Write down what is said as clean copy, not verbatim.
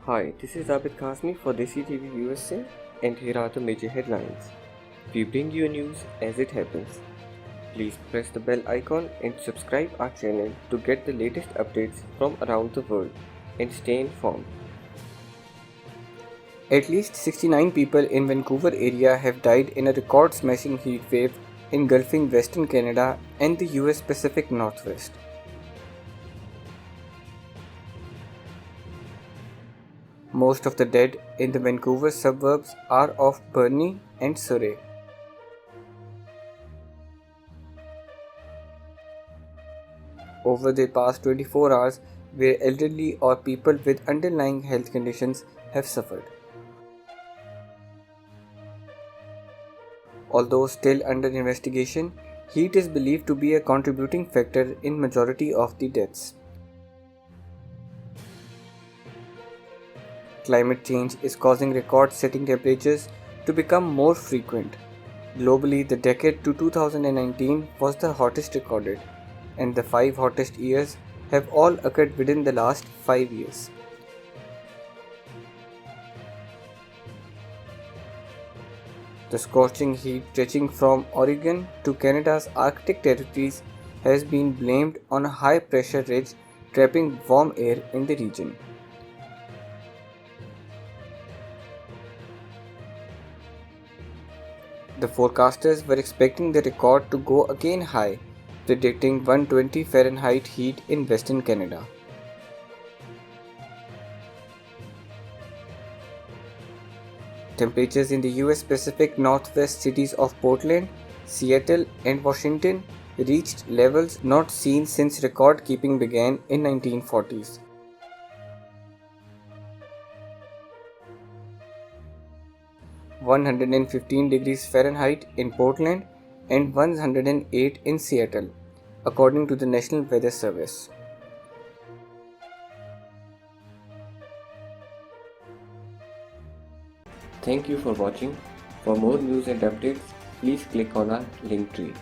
Hi, this is Abid Khasmi for Desi TV USA, and here are the major headlines. We bring you news as it happens. Please press the bell icon and subscribe our channel to get the latest updates from around the world and stay informed. At least 69 people in Vancouver area have died in a record-smashing heat wave engulfing Western Canada and the US Pacific Northwest. Most of the dead in the Vancouver suburbs are of Burnie and Surrey. Over the past 24 hours, where elderly or people with underlying health conditions have suffered. Although still under investigation, heat is believed to be a contributing factor in majority of the deaths. Climate change is causing record-setting temperatures to become more frequent. Globally, the decade to 2019 was the hottest recorded, and the 5 hottest years have all occurred within the last 5 years. The scorching heat stretching from Oregon to Canada's Arctic territories has been blamed on a high-pressure ridge trapping warm air in the region. The forecasters were expecting the record to go again high, predicting 120 Fahrenheit heat in Western Canada. Temperatures in the US Pacific Northwest cities of Portland, Seattle, and Washington reached levels not seen since record keeping began in 1940s. (115°F) in Portland and 108 in Seattle, according to the National Weather Service. Thank you for watching. For more news and updates, please click on our link tree.